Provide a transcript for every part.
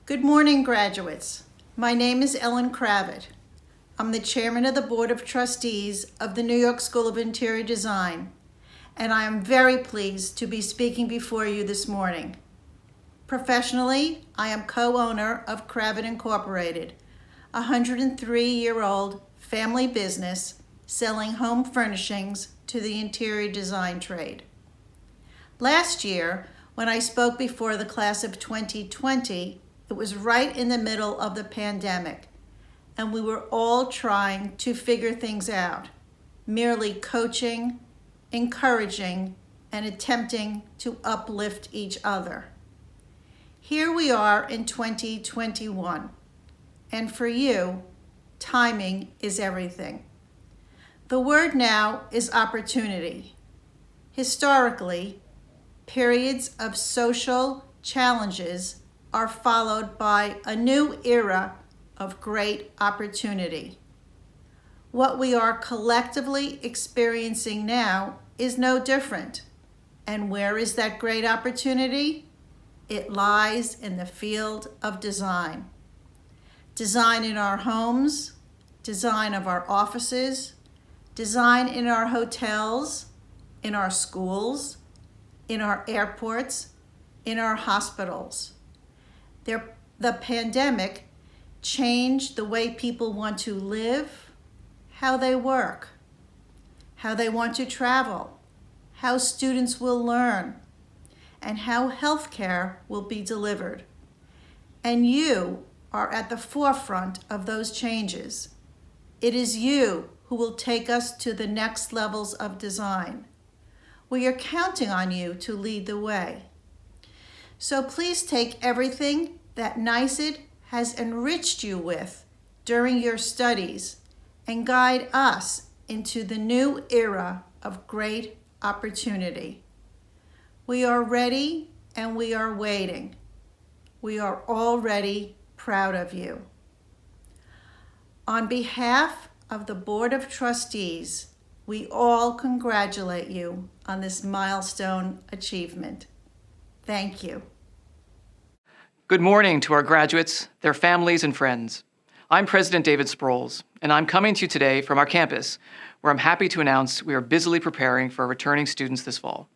Good morning, graduates. My name is Ellen Kravitz. I'm the chairman of the Board of Trustees of the New York School of Interior Design, and I am very pleased to be speaking before you this morning. Professionally, I am co-owner of Kravitz Incorporated, a 103-year-old family business selling home furnishings to the interior design trade. Last year, when I spoke before the class of 2020, it was right in the middle of the pandemic, and we were all trying to figure things out, merely coaching, encouraging, and attempting to uplift each other. Here we are in 2021, and for you, timing is everything. The word now is opportunity. Historically, periods of social challenges are followed by a new era of great opportunity. What we are collectively experiencing now is no different. And where is that great opportunity? It lies in the field of design. Design in our homes, design of our offices, design in our hotels, in our schools, in our airports, in our hospitals. The pandemic changed the way people want to live, how they work, how they want to travel, how students will learn, and how healthcare will be delivered. And you are at the forefront of those changes. It is you who will take us to the next levels of design. We are counting on you to lead the way. So please take everything that Nysid has enriched you with during your studies and guide us into the new era of great opportunity. We are ready and we are waiting. We are already proud of you. On behalf of the Board of Trustees, we all congratulate you on this milestone achievement. Thank you. Good morning to our graduates, their families, and friends. I'm President David Sproles, and I'm coming to you today from our campus, where I'm happy to announce we are busily preparing for our returning students this fall.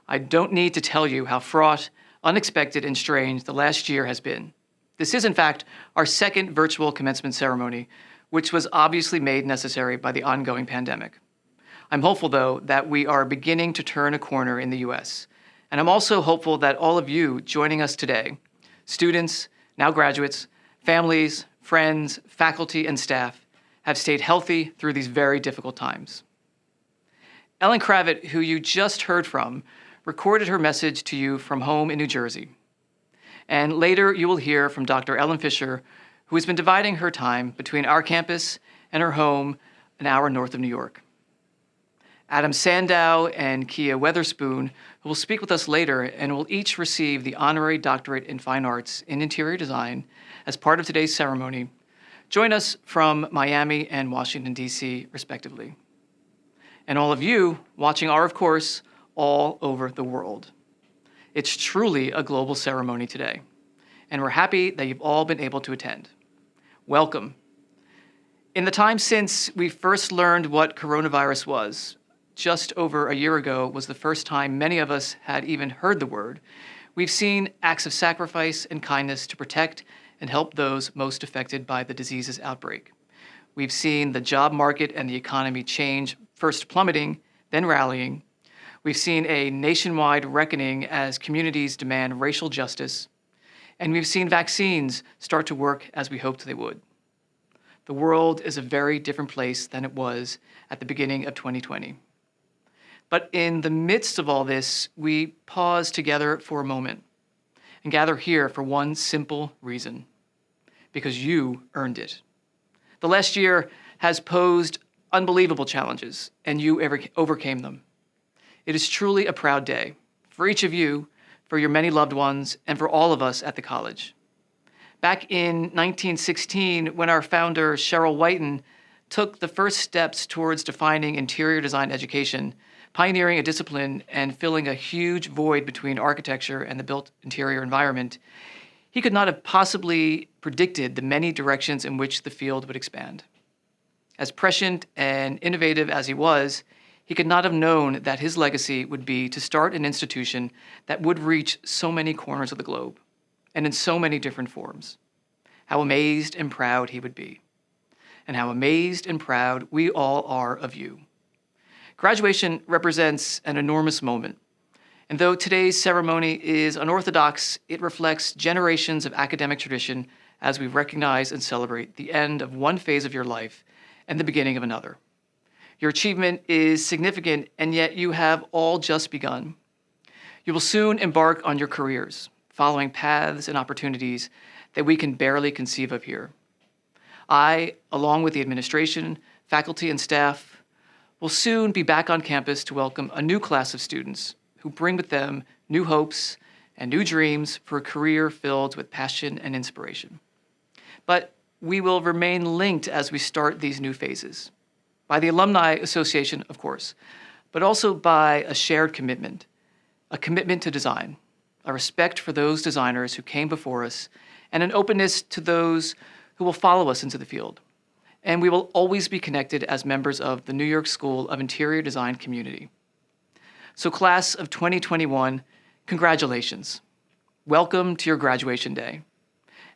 I don't need to tell you how fraught, unexpected, and strange the last year has been. This is, in fact, our second virtual commencement ceremony, which was obviously made necessary by the ongoing pandemic. I'm hopeful, though, that we are beginning to turn a corner in the U.S., and I'm also hopeful that all of you joining us today, students, now graduates, families, friends, faculty, and staff, have stayed healthy through these very difficult times. Ellen Kravitz, who you just heard from, recorded her message to you from home in New Jersey. And later you will hear from Dr. Ellen Fisher, who has been dividing her time between our campus and her home an hour north of New York. Adam Sandow and Kia Weatherspoon, who will speak with us later and will each receive the Honorary Doctorate in Fine Arts in Interior Design as part of today's ceremony, join us from Miami and Washington, D.C., respectively. And all of you watching are, of course, all over the world. It's truly a global ceremony today, and we're happy that you've all been able to attend. Welcome. In the time since we first learned what coronavirus was, just over a year ago was the first time many of us had even heard the word, we've seen acts of sacrifice and kindness to protect and help those most affected by the disease's outbreak. We've seen the job market and the economy change, first plummeting, then rallying. We've seen a nationwide reckoning as communities demand racial justice, and we've seen vaccines start to work as we hoped they would. The world is a very different place than it was at the beginning of 2020. But in the midst of all this, we pause together for a moment and gather here for one simple reason: because you earned it. The last year has posed unbelievable challenges, and you overcame them. It is truly a proud day for each of you, for your many loved ones, and for all of us at the college. Back in 1916, when our founder, Cheryl Whiten, took the first steps towards defining interior design education, pioneering a discipline and filling a huge void between architecture and the built interior environment, he could not have possibly predicted the many directions in which the field would expand. As prescient and innovative as he was, he could not have known that his legacy would be to start an institution that would reach so many corners of the globe and in so many different forms. How amazed and proud he would be, and how amazed and proud we all are of you. Graduation represents an enormous moment, and though today's ceremony is unorthodox, it reflects generations of academic tradition as we recognize and celebrate the end of one phase of your life and the beginning of another. Your achievement is significant, and yet you have all just begun. You will soon embark on your careers, following paths and opportunities that we can barely conceive of here. I, along with the administration, faculty, and staff, will soon be back on campus to welcome a new class of students who bring with them new hopes and new dreams for a career filled with passion and inspiration. But we will remain linked as we start these new phases, by the Alumni Association, of course, but also by a shared commitment, a commitment to design, a respect for those designers who came before us, and an openness to those who will follow us into the field. And we will always be connected as members of the New York School of Interior Design community. So class of 2021, congratulations. Welcome to your graduation day.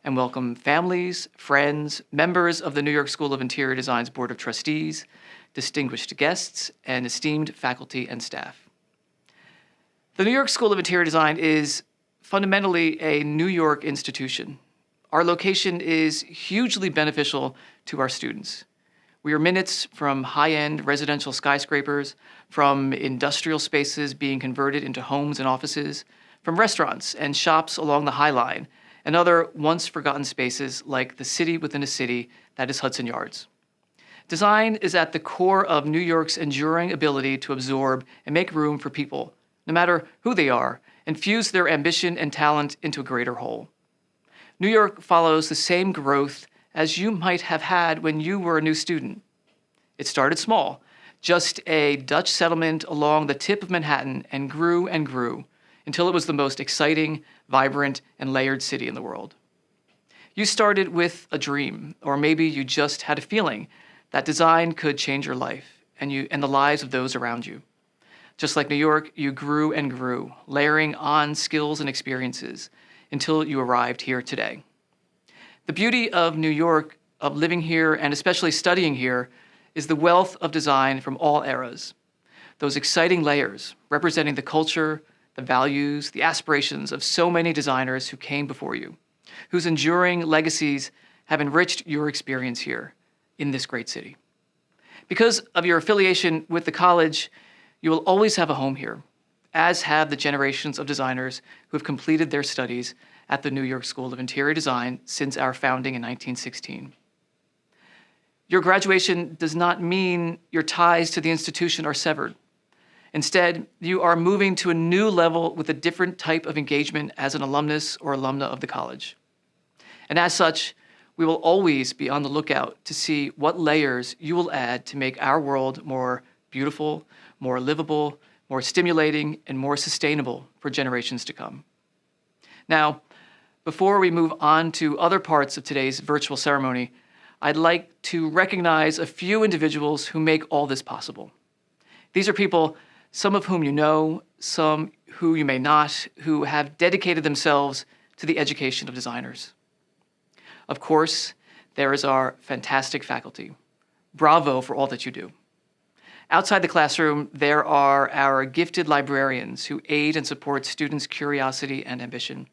And welcome families, friends, members of the New York School of Interior Design's Board of Trustees, distinguished guests, and esteemed faculty and staff. The New York School of Interior Design is fundamentally a New York institution. Our location is hugely beneficial to our students. We are minutes from high-end residential skyscrapers, from industrial spaces being converted into homes and offices, from restaurants and shops along the High Line, and other once-forgotten spaces like the city within a city that is Hudson Yards. Design is at the core of New York's enduring ability to absorb and make room for people, no matter who they are, and fuse their ambition and talent into a greater whole. New York follows the same growth as you might have had when you were a new student. It started small, just a Dutch settlement along the tip of Manhattan, and grew until it was the most exciting, vibrant, and layered city in the world. You started with a dream, or maybe you just had a feeling that design could change your life and the lives of those around you. Just like New York, you grew, layering on skills and experiences until you arrived here today. The beauty of New York, of living here, and especially studying here, is the wealth of design from all eras. Those exciting layers representing the culture, the values, the aspirations of so many designers who came before you, whose enduring legacies have enriched your experience here in this great city. Because of your affiliation with the college, you will always have a home here, as have the generations of designers who have completed their studies at the New York School of Interior Design since our founding in 1916. Your graduation does not mean your ties to the institution are severed. Instead, you are moving to a new level with a different type of engagement as an alumnus or alumna of the college. And as such, we will always be on the lookout to see what layers you will add to make our world more beautiful, more livable, more stimulating, and more sustainable for generations to come. Now, before we move on to other parts of today's virtual ceremony, I'd like to recognize a few individuals who make all this possible. These are people, some of whom you know, some who you may not, who have dedicated themselves to the education of designers. Of course, there is our fantastic faculty. Bravo for all that you do. Outside the classroom, there are our gifted librarians who aid and support students' curiosity and ambition.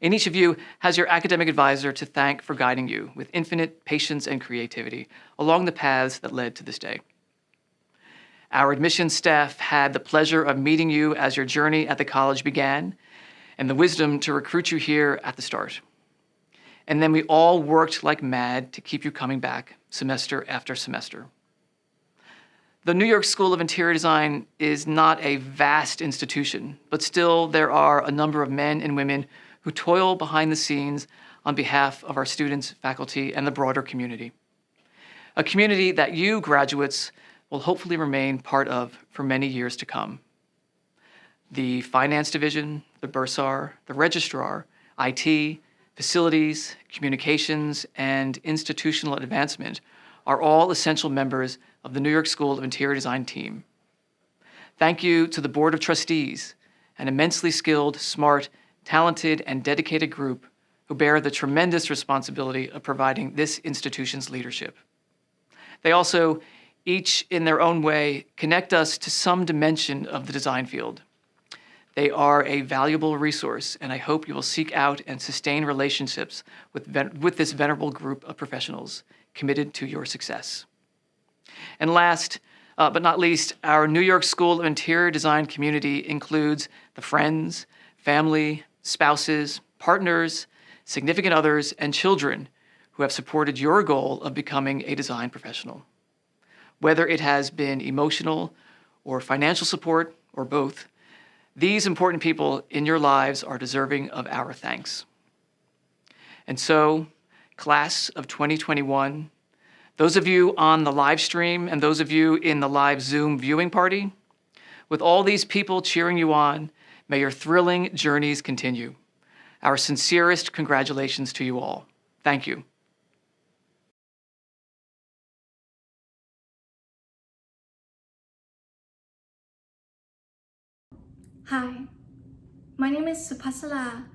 And each of you has your academic advisor to thank for guiding you with infinite patience and creativity along the paths that led to this day. Our admissions staff had the pleasure of meeting you as your journey at the college began, and the wisdom to recruit you here at the start. And then we all worked like mad to keep you coming back semester after semester. The New York School of Interior Design is not a vast institution, but still there are a number of men and women who toil behind the scenes on behalf of our students, faculty, and the broader community. A community that you, graduates, will hopefully remain part of for many years to come. The finance division, the bursar, the registrar, IT, facilities, communications, and institutional advancement are all essential members of the New York School of Interior Design team. Thank you to the Board of Trustees, an immensely skilled, smart, talented, and dedicated group who bear the tremendous responsibility of providing this institution's leadership. They also, each in their own way, connect us to some dimension of the design field. They are a valuable resource, and I hope you will seek out and sustain relationships with this venerable group of professionals committed to your success. And last, but not least, our New York School of Interior Design community includes the friends, family, spouses, partners, significant others, and children who have supported your goal of becoming a design professional. Whether it has been emotional or financial support or both, these important people in your lives are deserving of our thanks. And so, class of 2021, those of you on the live stream and those of you in the live Zoom viewing party, with all these people cheering you on, may your thrilling journeys continue. Our sincerest congratulations to you all. Thank you. Hi, my name is Supasala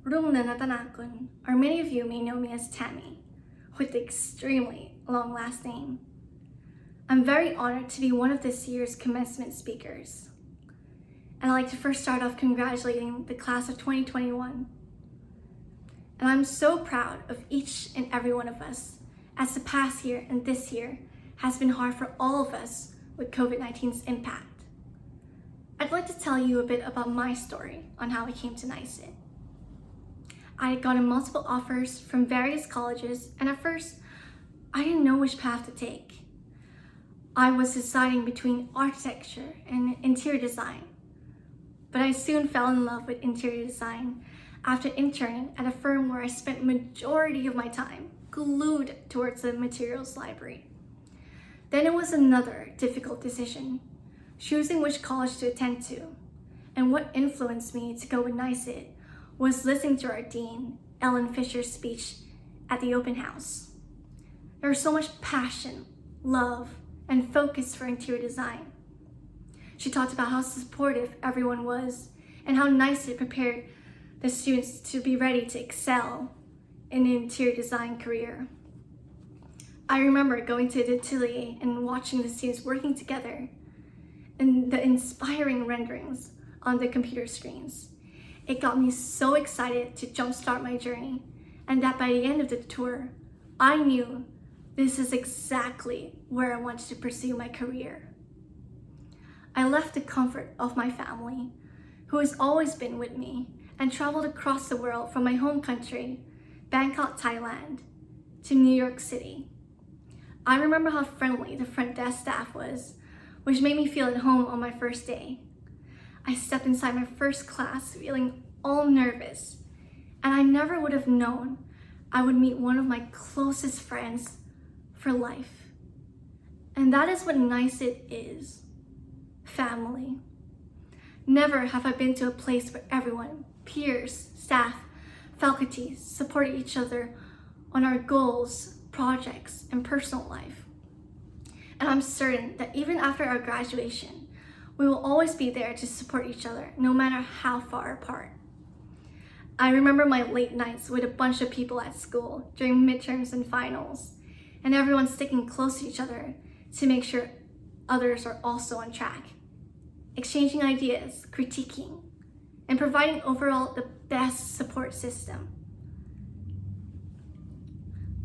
Rungnanatanakun, or many of you may know me as Tammy, with the extremely long last name. I'm very honored to be one of this year's commencement speakers. And I'd like to first start off congratulating the class of 2021. And I'm so proud of each and every one of us, as the past year and this year has been hard for all of us with COVID-19's impact. I'd like to tell you a bit about my story on how I came to Nysid. I had gotten multiple offers from various colleges, and at first, I didn't know which path to take. I was deciding between architecture and interior design, but I soon fell in love with interior design after interning at a firm where I spent majority of my time glued towards the materials library. Then it was another difficult decision, choosing which college to attend to, and what influenced me to go with Nysid was listening to our dean, Ellen Fisher's speech at the open house. There was so much passion, love, and focus for interior design. She talked about how supportive everyone was and how Nysid prepared the students to be ready to excel in the interior design career. I remember going to the atelier and watching the students working together and the inspiring renderings on the computer screens. It got me so excited to jumpstart my journey, and that by the end of the tour, I knew this is exactly where I wanted to pursue my career. I left the comfort of my family, who has always been with me, and traveled across the world from my home country, Bangkok, Thailand, to New York City. I remember how friendly the front desk staff was, which made me feel at home on my first day. I stepped inside my first class feeling all nervous, and I never would have known I would meet one of my closest friends for life. And that is what Nysid is, family. Never have I been to a place where everyone, peers, staff, faculty, supported each other on our goals, projects, and personal life. And I'm certain that even after our graduation, we will always be there to support each other, no matter how far apart. I remember my late nights with a bunch of people at school during midterms and finals, and everyone sticking close to each other to make sure others are also on track, exchanging ideas, critiquing, and providing overall the best support system.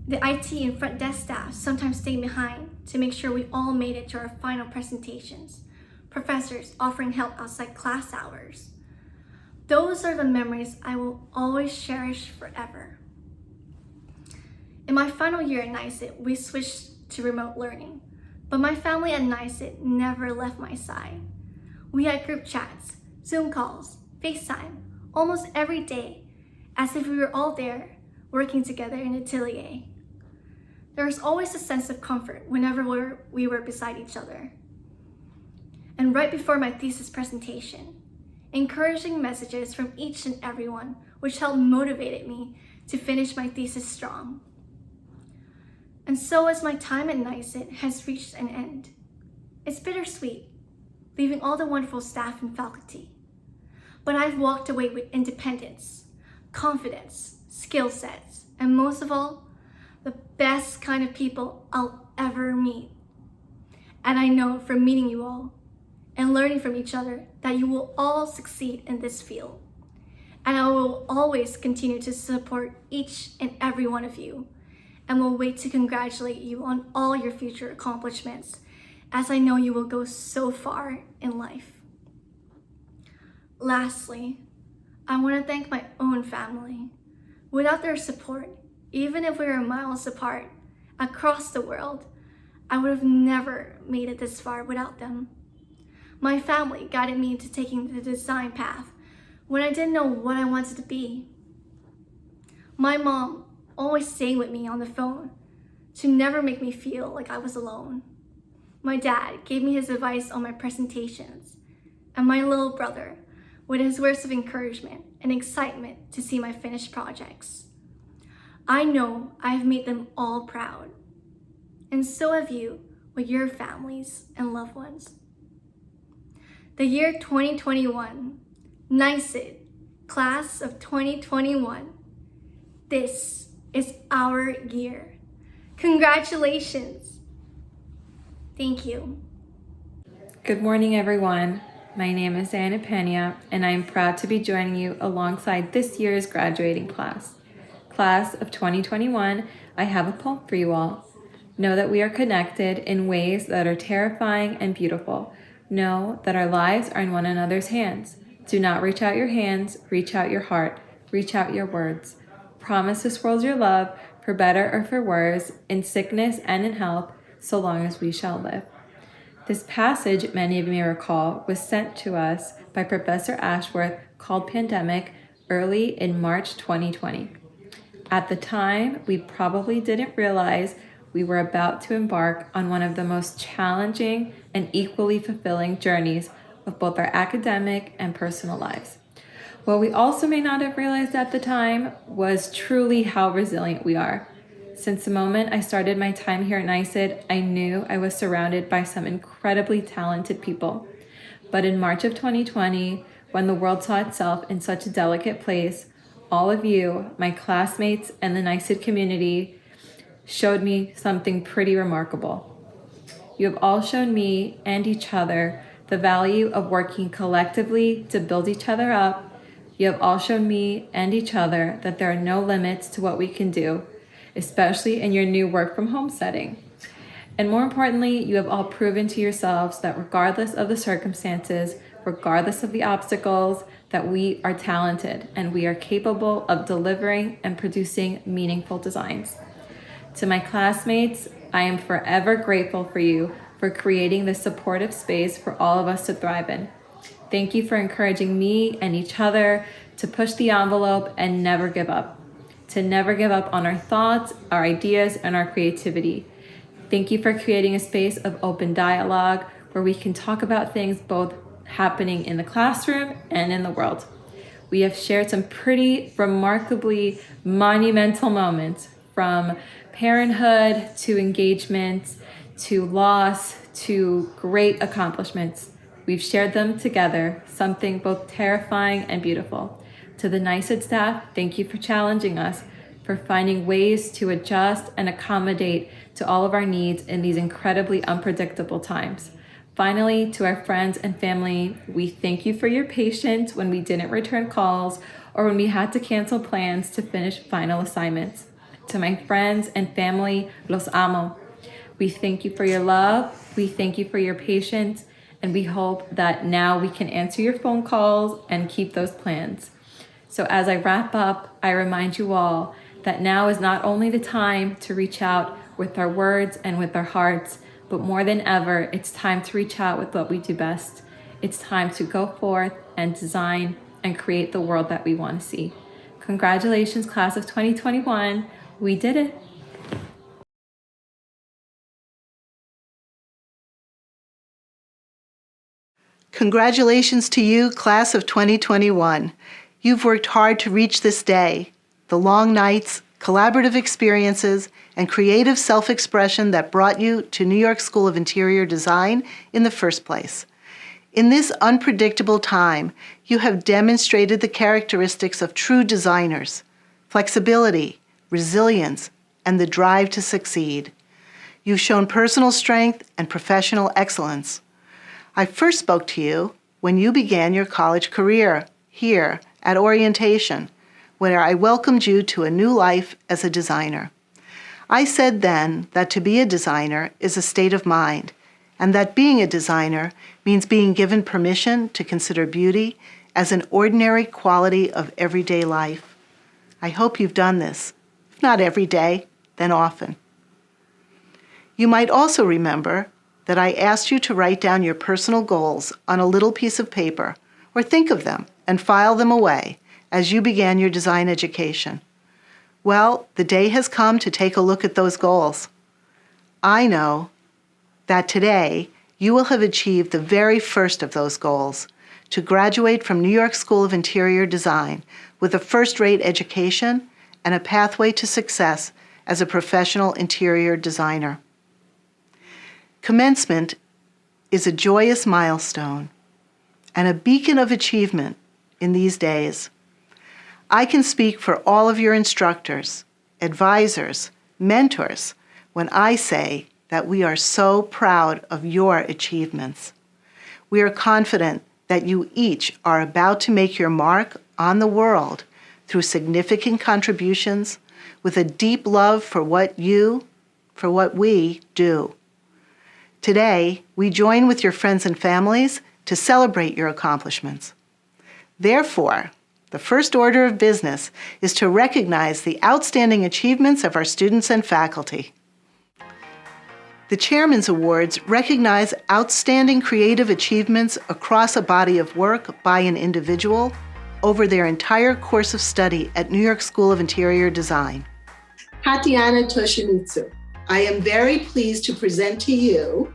The IT and front desk staff sometimes stayed behind to make sure we all made it to our final presentations, professors offering help outside class hours. Those are the memories I will always cherish forever. In my final year at Nysid, we switched to remote learning, but my family at Nysid never left my side. We had group chats, Zoom calls, FaceTime, almost every day, as if we were all there working together in atelier. There was always a sense of comfort whenever we were beside each other. And right before my thesis presentation, encouraging messages from each and everyone which helped motivate me to finish my thesis strong. And so as my time at Nysid has reached an end, it's bittersweet, leaving all the wonderful staff and faculty. But I've walked away with independence, confidence, skill sets, and most of all, the best kind of people I'll ever meet. And I know from meeting you all and learning from each other that you will all succeed in this field. And I will always continue to support each and every one of you, and will wait to congratulate you on all your future accomplishments, as I know you will go so far in life. Lastly, I want to thank my own family. Without their support, even if we were miles apart, across the world, I would have never made it this far without them. My family guided me into taking the design path when I didn't know what I wanted to be. My mom always stayed with me on the phone to never make me feel like I was alone. My dad gave me his advice on my presentations, and my little brother with his words of encouragement and excitement to see my finished projects. I know I've made them all proud, and so have you with your families and loved ones. The year 2021, Nysid, class of 2021, this is our year. Congratulations. Thank you. Good morning, everyone. My name is Anna Pena, and I am proud to be joining you alongside this year's graduating class. Class of 2021, I have a poem for you all. Know that we are connected in ways that are terrifying and beautiful. Know that our lives are in one another's hands. Do not reach out your hands, reach out your heart, reach out your words. Promise this world your love, for better or for worse, in sickness and in health, so long as we shall live. This passage, many of you may recall, was sent to us by Professor Ashworth, called Pandemic, early in March 2020. At the time, we probably didn't realize we were about to embark on one of the most challenging and equally fulfilling journeys of both our academic and personal lives. What we also may not have realized at the time was truly how resilient we are. Since the moment I started my time here at Nysid, I knew I was surrounded by some incredibly talented people. But in March of 2020, when the world saw itself in such a delicate place, all of you, my classmates and the Nysid community, showed me something pretty remarkable. You have all shown me and each other the value of working collectively to build each other up. You have all shown me and each other that there are no limits to what we can do, especially in your new work from home setting. And more importantly, you have all proven to yourselves that regardless of the circumstances, regardless of the obstacles, that we are talented and we are capable of delivering and producing meaningful designs. To my classmates, I am forever grateful for you for creating this supportive space for all of us to thrive in. Thank you for encouraging me and each other to push the envelope and never give up. To never give up on our thoughts, our ideas, and our creativity. Thank you for creating a space of open dialogue where we can talk about things both happening in the classroom and in the world. We have shared some pretty remarkably monumental moments, from parenthood to engagement to loss to great accomplishments. We've shared them together, something both terrifying and beautiful. To the Nysid staff, thank you for challenging us, for finding ways to adjust and accommodate to all of our needs in these incredibly unpredictable times. Finally, to our friends and family, we thank you for your patience when we didn't return calls or when we had to cancel plans to finish final assignments. To my friends and family, los amo. We thank you for your love, we thank you for your patience, and we hope that now we can answer your phone calls and keep those plans. So as I wrap up, I remind you all that now is not only the time to reach out with our words and with our hearts, but more than ever, it's time to reach out with what we do best. It's time to go forth and design and create the world that we want to see. Congratulations, class of 2021. We did it. Congratulations to you, class of 2021. You've worked hard to reach this day, the long nights, collaborative experiences, and creative self-expression that brought you to New York School of Interior Design in the first place. In this unpredictable time, you have demonstrated the characteristics of true designers: flexibility, resilience, and the drive to succeed. You've shown personal strength and professional excellence. I first spoke to you when you began your college career here at orientation, where I welcomed you to a new life as a designer. I said then that to be a designer is a state of mind, and that being a designer means being given permission to consider beauty as an ordinary quality of everyday life. I hope you've done this, if not every day, then often. You might also remember that I asked you to write down your personal goals on a little piece of paper, or think of them and file them away as you began your design education. Well, the day has come to take a look at those goals. I know that today you will have achieved the very first of those goals, to graduate from New York School of Interior Design with a first-rate education and a pathway to success as a professional interior designer. Commencement is a joyous milestone and a beacon of achievement in these days. I can speak for all of your instructors, advisors, mentors when I say that we are so proud of your achievements. We are confident that you each are about to make your mark on the world through significant contributions with a deep love for what we do. Today, we join with your friends and families to celebrate your accomplishments. Therefore, the first order of business is to recognize the outstanding achievements of our students and faculty. The Chairman's Awards recognize outstanding creative achievements across a body of work by an individual over their entire course of study at New York School of Interior Design. Tatiana Toshimitsu, I am very pleased to present to you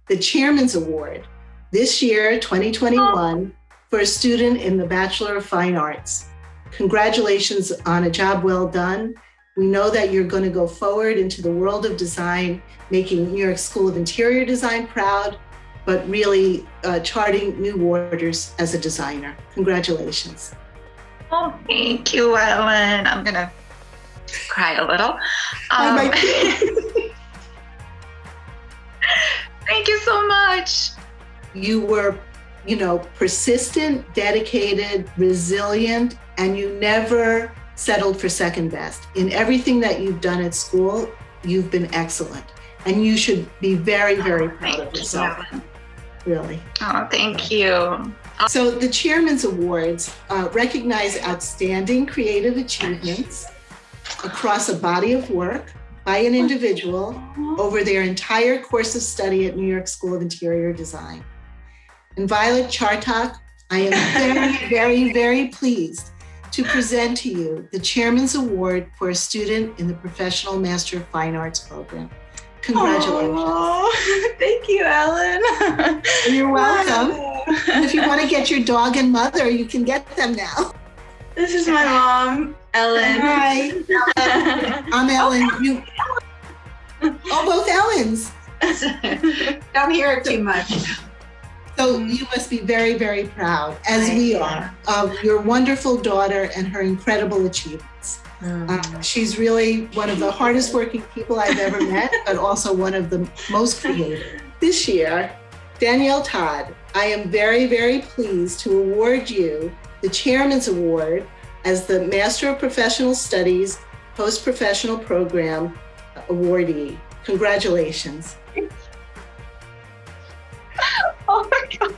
the Chairman's Award this year, 2021, for a student in the Bachelor of Fine Arts. Congratulations on a job well done. We know that you're going to go forward into the world of design, making New York School of Interior Design proud, but really charting new waters as a designer. Congratulations. Oh, thank you, Ellen. I'm going to cry a little. Thank you so much. You were, persistent, dedicated, resilient, and you never settled for second best. In everything that you've done at school, you've been excellent. And you should be very, very proud of yourself. Really. Oh, thank you. So the Chairman's Awards recognize outstanding creative achievements across a body of work by an individual over their entire course of study at New York School of Interior Design. And Violet Chartok, I am very, very, very pleased to present to you the Chairman's Award for a student in the Professional Master of Fine Arts program. Congratulations. Oh, thank you, Ellen. You're welcome. And if you want to get your dog and mother, you can get them now. This is my mom, Ellen. Hi. I'm Ellen. Both Ellens. Don't hear it too much. So you must be very, very proud, as we are, of your wonderful daughter and her incredible achievements. She's really one of the hardest working people I've ever met, but also one of the most creative. This year, Danielle Todd, I am very, very pleased to award you the Chairman's Award as the Master of Professional Studies Post-Professional Program awardee. Congratulations. Oh my God.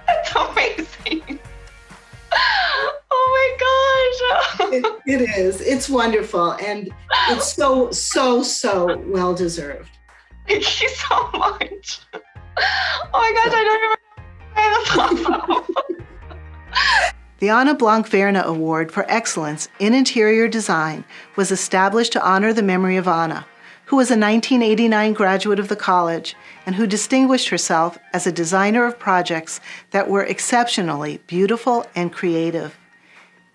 That's amazing. Oh my gosh. It is. It's wonderful. And it's so well deserved. Thank you so much. Oh my gosh, I don't even know. The Anna Blanc-Verna Award for Excellence in Interior Design was established to honor the memory of Anna, who was a 1989 graduate of the college and who distinguished herself as a designer of projects that were exceptionally beautiful and creative.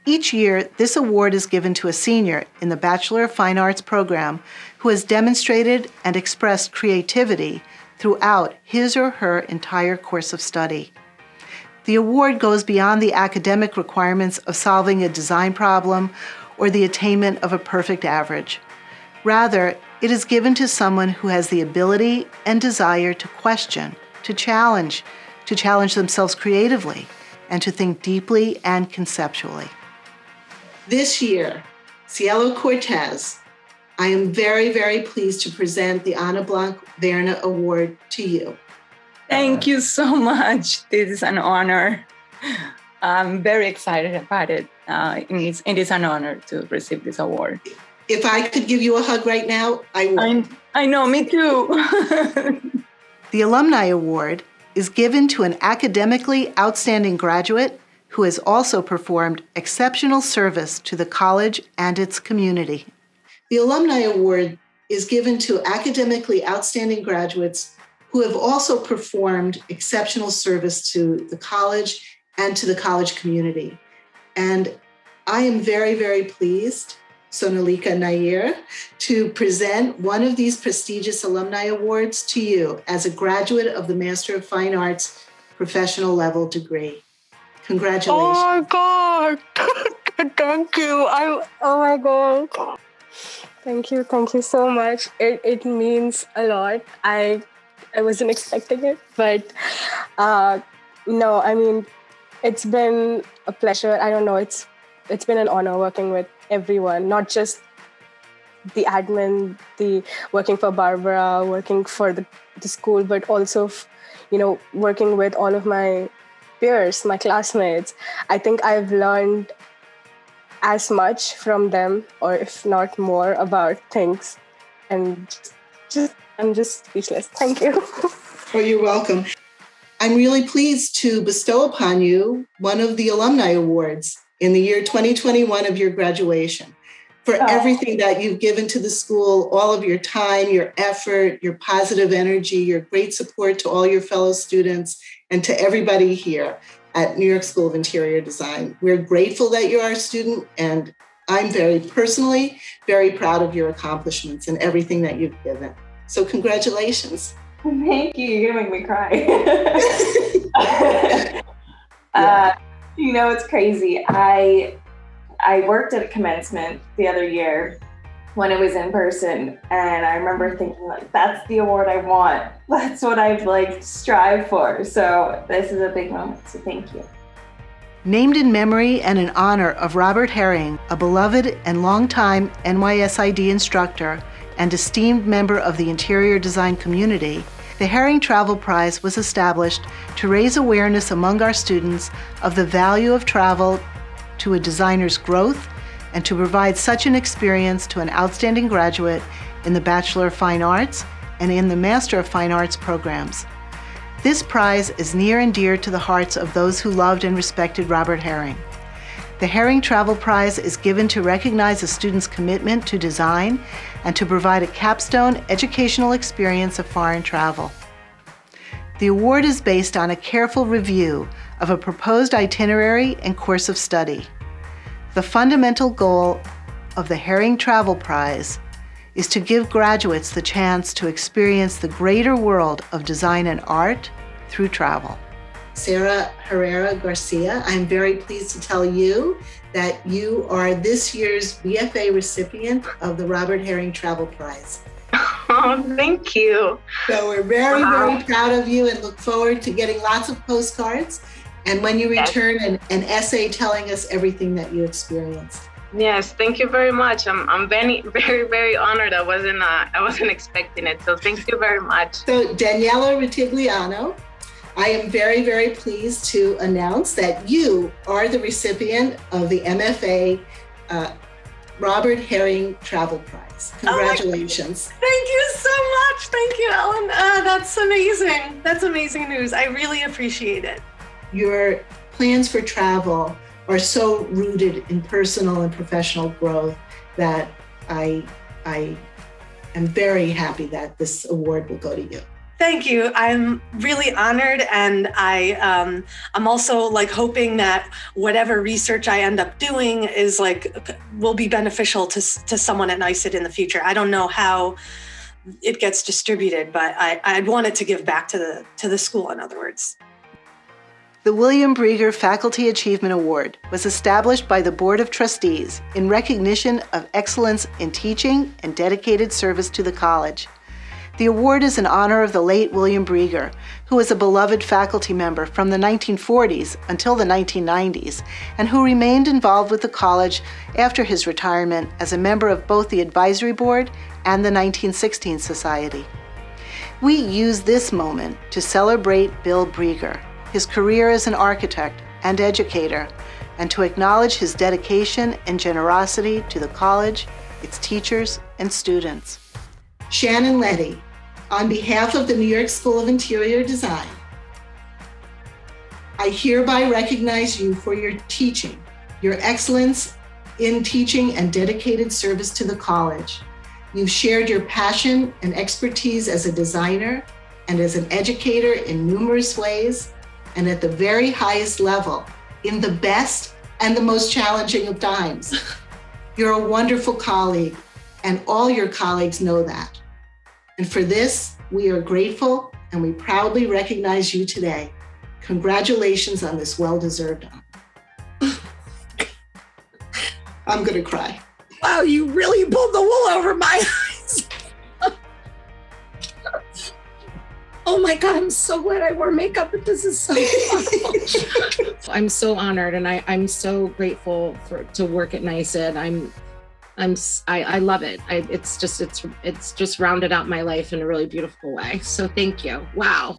Each year, this award is given to a senior in the Bachelor of Fine Arts program who has demonstrated and expressed creativity throughout his or her entire course of study. The award goes beyond the academic requirements of solving a design problem or the attainment of a perfect average. Rather, it is given to someone who has the ability and desire to question, to challenge themselves creatively, and to think deeply and conceptually. This year, Cielo Cortez, I am very, very pleased to present the Ana Blanc Verna Award to you. Thank you so much. This is an honor. I'm very excited about it. It is an honor to receive this award. If I could give you a hug right now, I would. I know, me too. The Alumni Award is given to an academically outstanding graduate who has also performed exceptional service to the college and its community. The Alumni Award is given to academically outstanding graduates who have also performed exceptional service to the college and to the college community. And I am very, very pleased, Sonalika Nair, to present one of these prestigious alumni awards to you as a graduate of the Master of Fine Arts professional level degree. Congratulations. Oh my God. Thank you. Oh my God. Thank you so much. It means a lot. I wasn't expecting it, but no, I mean, it's been a pleasure. I don't know, it's been an honor working with everyone, not just the admin, the working for Barbara, working for the school, but also, working with all of my peers, my classmates. I think I've learned as much from them, or if not more, about things. And I'm just speechless. Thank you. Oh, you're welcome. I'm really pleased to bestow upon you one of the Alumni Awards in the year 2021 of your graduation for everything that you've given to the school, all of your time, your effort, your positive energy, your great support to all your fellow students and to everybody here at New York School of Interior Design. We're grateful that you're our student, and I'm very personally very proud of your accomplishments and everything that you've given. So congratulations. Thank you. You're gonna make me cry. It's crazy. I worked at Commencement the other year when it was in person, and I remember thinking, that's the award I want. That's what I've strive for. So this is a big moment. So thank you. Named in memory and in honor of Robert Herring, a beloved and longtime NYSID instructor and esteemed member of the interior design community, the Herring Travel Prize was established to raise awareness among our students of the value of travel to a designer's growth and to provide such an experience to an outstanding graduate in the Bachelor of Fine Arts and in the Master of Fine Arts programs. This prize is near and dear to the hearts of those who loved and respected Robert Herring. The Herring Travel Prize is given to recognize a student's commitment to design and to provide a capstone educational experience of foreign travel. The award is based on a careful review of a proposed itinerary and course of study. The fundamental goal of the Herring Travel Prize is to give graduates the chance to experience the greater world of design and art through travel. Sarah Herrera Garcia, I'm very pleased to tell you that you are this year's BFA recipient of the Robert Herring Travel Prize. Oh, thank you. So we're very, very proud of you and look forward to getting lots of postcards. And when you return, an essay telling us everything that you experienced. Yes, thank you very much. I'm very, very, very honored. I wasn't expecting it. So thank you very much. So Daniela Ritigliano, I am very, very pleased to announce that you are the recipient of the MFA Robert Herring Travel Prize. Congratulations. Thank you so much. Thank you, Ellen. That's amazing. That's amazing news. I really appreciate it. Your plans for travel are so rooted in personal and professional growth that I I'm very happy that this award will go to you. Thank you. I'm really honored, and I'm also like hoping that whatever research I end up doing is will be beneficial to someone at Nysid in the future. I don't know how it gets distributed, but I'd want it to give back to the school, in other words. The William Brieger Faculty Achievement Award was established by the Board of Trustees in recognition of excellence in teaching and dedicated service to the college. The award is in honor of the late William Brieger, who was a beloved faculty member from the 1940s until the 1990s, and who remained involved with the college after his retirement as a member of both the advisory board and the 1916 Society. We use this moment to celebrate Bill Brieger, his career as an architect and educator, and to acknowledge his dedication and generosity to the college, its teachers, and students. Shannon Letty, on behalf of the New York School of Interior Design, I hereby recognize you for your teaching, your excellence in teaching and dedicated service to the college. You've shared your passion and expertise as a designer and as an educator in numerous ways and at the very highest level, in the best and the most challenging of times. You're a wonderful colleague, and all your colleagues know that. And for this, we are grateful and we proudly recognize you today. Congratulations on this well-deserved honor. I'm gonna cry. Wow, you really pulled the wool over my eyes. Oh my God, I'm so glad I wore makeup, but this is so fun. I'm so honored, and I'm so grateful to work at Nysid. I love it. It's just rounded out my life in a really beautiful way. So thank you. Wow.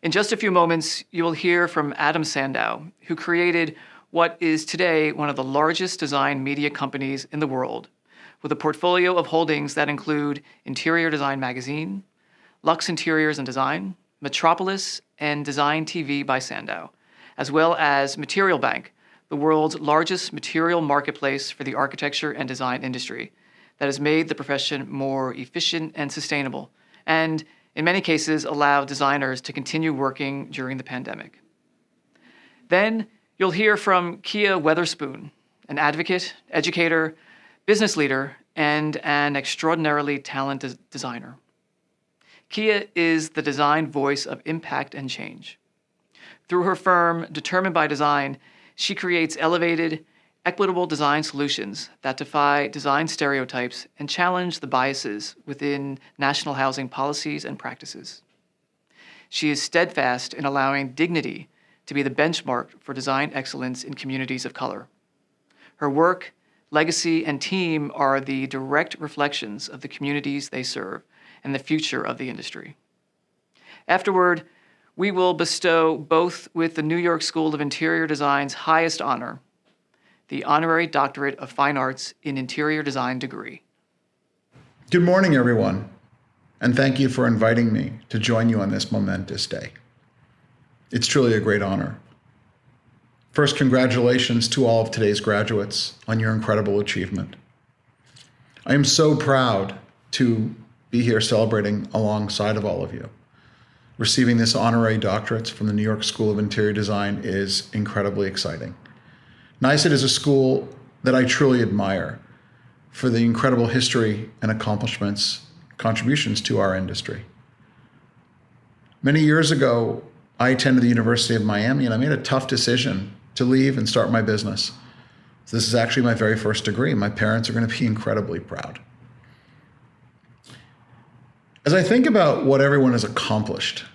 In just a few moments, you will hear from Adam Sandow, who created what is today one of the largest design media companies in the world, with a portfolio of holdings that include Interior Design Magazine, Lux Interiors and Design, Metropolis, and Design TV by Sandow, as well as Material Bank, the world's largest material marketplace for the architecture and design industry that has made the profession more efficient and sustainable, and in many cases allowed designers to continue working during the pandemic. Then you'll hear from Kia Weatherspoon, an advocate, educator, business leader, and an extraordinarily talented designer. Kia is the design voice of impact and change. Through her firm, Determined by Design, she creates elevated, equitable design solutions that defy design stereotypes and challenge the biases within national housing policies and practices. She is steadfast in allowing dignity to be the benchmark for design excellence in communities of color. Her work, legacy, and team are the direct reflections of the communities they serve and the future of the industry. Afterward, we will bestow both with the New York School of Interior Design's highest honor, the Honorary Doctorate of Fine Arts in Interior Design degree. Good morning, everyone, and thank you for inviting me to join you on this momentous day. It's truly a great honor. First, congratulations to all of today's graduates on your incredible achievement. I am so proud to be here celebrating alongside of all of you. Receiving this honorary doctorate from the New York School of Interior Design is incredibly exciting. Nysid is a school that I truly admire for the incredible history and contributions to our industry. Many years ago, I attended the University of Miami, and I made a tough decision to leave and start my business. So this is actually my very first degree. My parents are going to be incredibly proud. As I think about what everyone has accomplished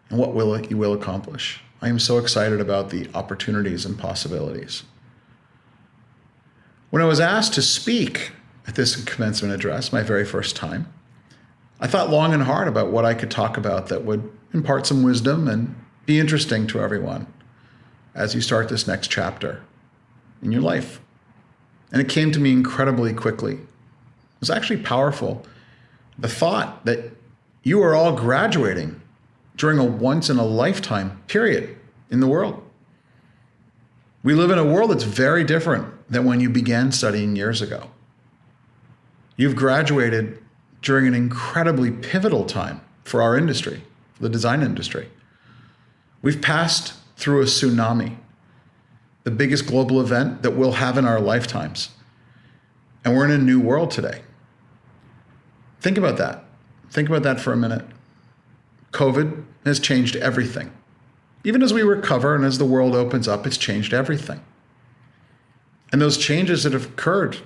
and what you will accomplish, I am so excited about the opportunities and possibilities. When I was asked to speak at this commencement address, my very first time, I thought long and hard about what I could talk about that would impart some wisdom and be interesting to everyone as you start this next chapter in your life. And it came to me incredibly quickly. It was actually powerful. The thought that you are all graduating during a once-in-a-lifetime period in the world. We live in a world that's very different than when you began studying years ago. You've graduated during an incredibly pivotal time for our industry, for the design industry. We've passed through a tsunami, the biggest global event that we'll have in our lifetimes. And we're in a new world today. Think about that. Think about that for a minute. COVID has changed everything. Even as we recover and as the world opens up, it's changed everything. And those changes that have occurred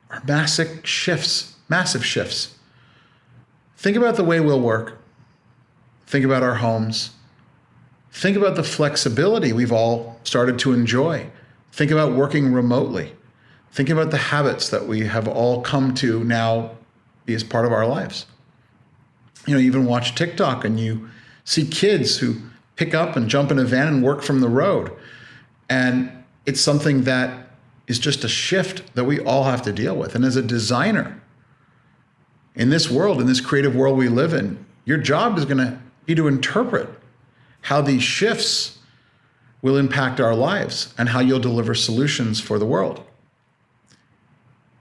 are massive shifts. Think about the way we'll work. Think about our homes. Think about the flexibility we've all started to enjoy. Think about working remotely. Think about the habits that we have all come to now be as part of our lives. You even watch TikTok and you see kids who pick up and jump in a van and work from the road. And it's something that is just a shift that we all have to deal with. And as a designer, in this world, in this creative world we live in, your job is going to be to interpret how these shifts will impact our lives and how you'll deliver solutions for the world.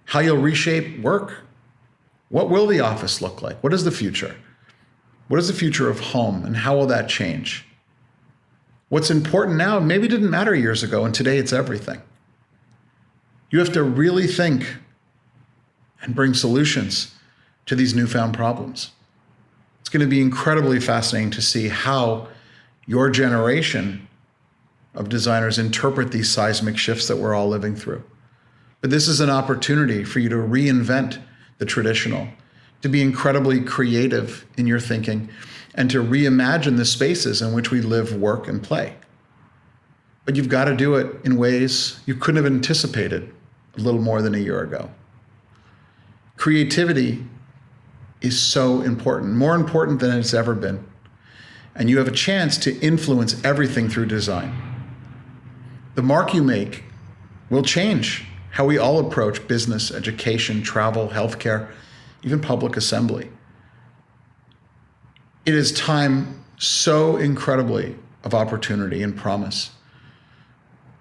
How you'll reshape work. What will the office look like? What is the future? What is the future of home and how will that change? What's important now maybe didn't matter years ago, and today it's everything. You have to really think and bring solutions to these newfound problems. It's going to be incredibly fascinating to see how your generation of designers interpret these seismic shifts that we're all living through. But this is an opportunity for you to reinvent the traditional, to be incredibly creative in your thinking, and to reimagine the spaces in which we live, work, and play. But you've got to do it in ways you couldn't have anticipated a little more than a year ago. Creativity is so important, more important than it's ever been. And you have a chance to influence everything through design. The mark you make will change how we all approach business, education, travel, healthcare, even public assembly. It is time so incredibly of opportunity and promise.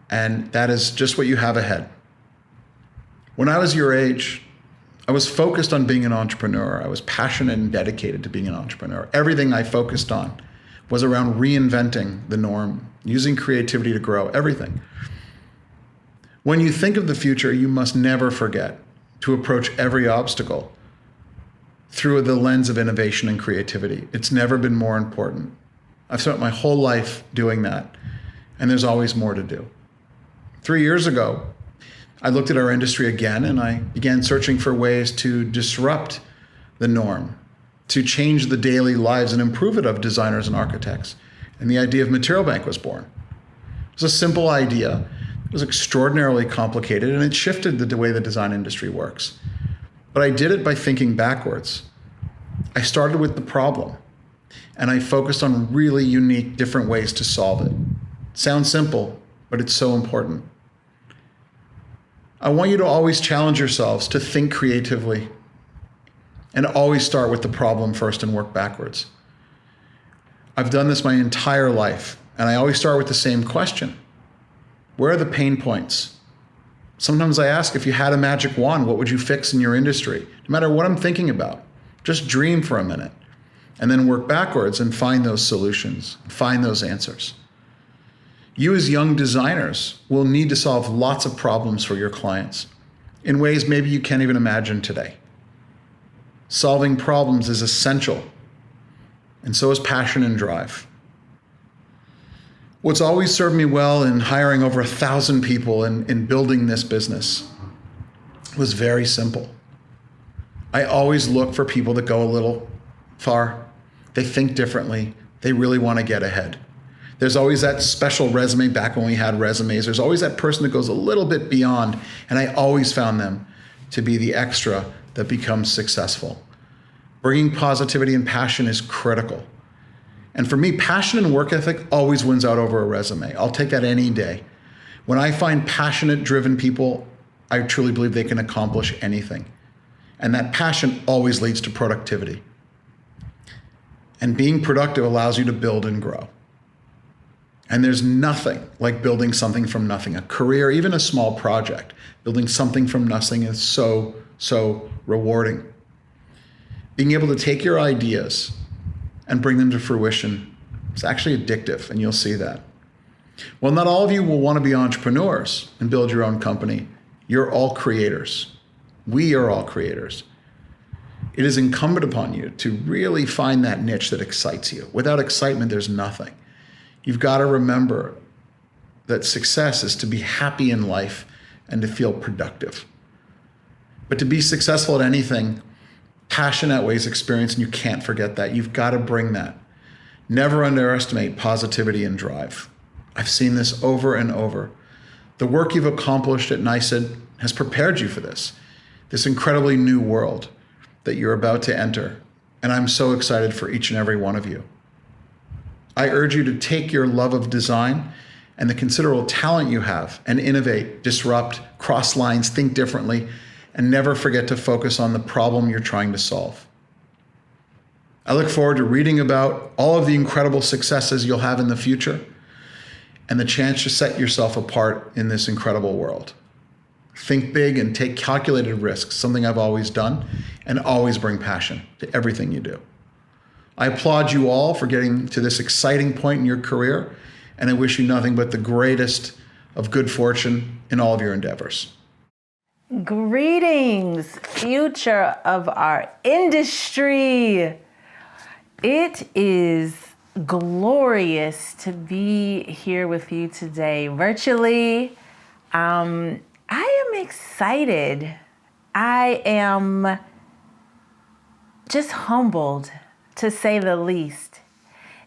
And that is just what you have ahead. When I was your age, I was focused on being an entrepreneur. I was passionate and dedicated to being an entrepreneur. Everything I focused on was around reinventing the norm, using creativity to grow, everything. When you think of the future, you must never forget to approach every obstacle through the lens of innovation and creativity. It's never been more important. I've spent my whole life doing that, and there's always more to do. 3 years ago, I looked at our industry again, and I began searching for ways to disrupt the norm, to change the daily lives and improve it of designers and architects. And the idea of Material Bank was born. It was a simple idea. It was extraordinarily complicated, and it shifted the way the design industry works. But I did it by thinking backwards. I started with the problem, and I focused on really unique, different ways to solve it. It sounds simple, but it's so important. I want you to always challenge yourselves to think creatively and always start with the problem first and work backwards. I've done this my entire life, and I always start with the same question. Where are the pain points? Sometimes I ask, if you had a magic wand, what would you fix in your industry? No matter what I'm thinking about, just dream for a minute and then work backwards and find those solutions, find those answers. You as young designers will need to solve lots of problems for your clients in ways maybe you can't even imagine today. Solving problems is essential, and so is passion and drive. What's always served me well in hiring over 1,000 people in building this business was very simple. I always look for people that go a little far. They think differently. They really want to get ahead. There's always that special resume back when we had resumes. There's always that person that goes a little bit beyond, and I always found them to be the extra that becomes successful. Bringing positivity and passion is critical. And for me, passion and work ethic always wins out over a resume. I'll take that any day. When I find passionate, driven people, I truly believe they can accomplish anything. And that passion always leads to productivity. And being productive allows you to build and grow. And there's nothing like building something from nothing. A career, even a small project, building something from nothing is so, so rewarding. Being able to take your ideas and bring them to fruition is actually addictive, and you'll see that. Well, not all of you will want to be entrepreneurs and build your own company. You're all creators. We are all creators. It is incumbent upon you to really find that niche that excites you. Without excitement, there's nothing. You've got to remember that success is to be happy in life and to feel productive. But to be successful at anything, passion outweighs experience, and you can't forget that. You've got to bring that. Never underestimate positivity and drive. I've seen this over and over. The work you've accomplished at Nysid has prepared you for this incredibly new world that you're about to enter. And I'm so excited for each and every one of you. I urge you to take your love of design and the considerable talent you have and innovate, disrupt, cross lines, think differently, and never forget to focus on the problem you're trying to solve. I look forward to reading about all of the incredible successes you'll have in the future and the chance to set yourself apart in this incredible world. Think big and take calculated risks, something I've always done, and always bring passion to everything you do. I applaud you all for getting to this exciting point in your career, and I wish you nothing but the greatest of good fortune in all of your endeavors. Greetings, future of our industry. It is glorious to be here with you today virtually. I am excited. I am just humbled, to say the least.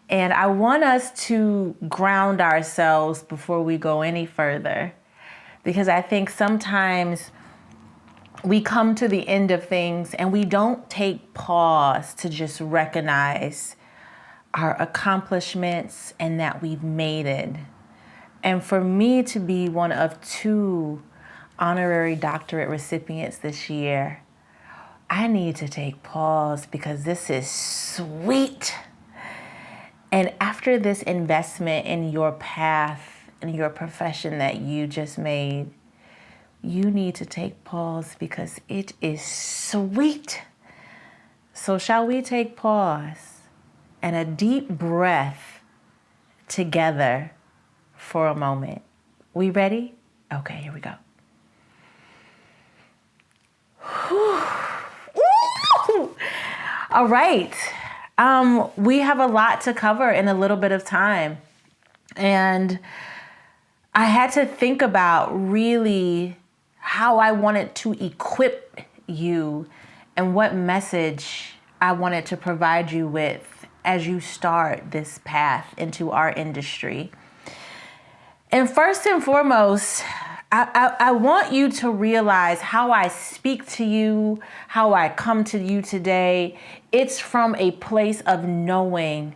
And I want us to ground ourselves before we go any further, because I think sometimes we come to the end of things and we don't take pause to just recognize our accomplishments and that we've made it. And for me to be one of 2 honorary doctorate recipients this year, I need to take pause because this is sweet. And after this investment in your path and your profession that you just made, you need to take pause because it is sweet. So shall we take pause and a deep breath together for a moment? We ready? Okay, here we go. All right. We have a lot to cover in a little bit of time. And I had to think about really how I wanted to equip you and what message I wanted to provide you with as you start this path into our industry. And first and foremost, I want you to realize how I speak to you, how I come to you today. It's from a place of knowing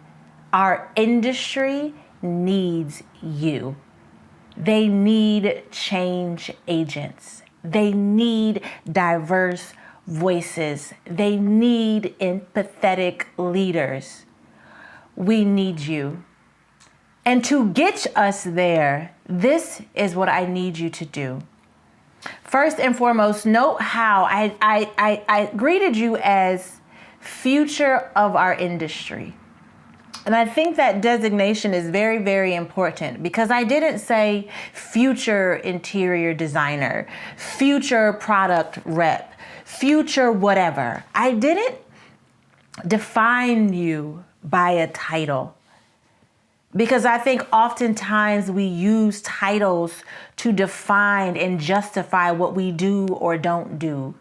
our industry needs you. They need change agents. They need diverse voices. They need empathetic leaders. We need you. And to get us there, this is what I need you to do. First and foremost, note how I greeted you as future of our industry. And I think that designation is very, very important because I didn't say future interior designer, future product rep, future whatever. I didn't define you by a title. Because I think oftentimes we use titles to define and justify what we do or don't do.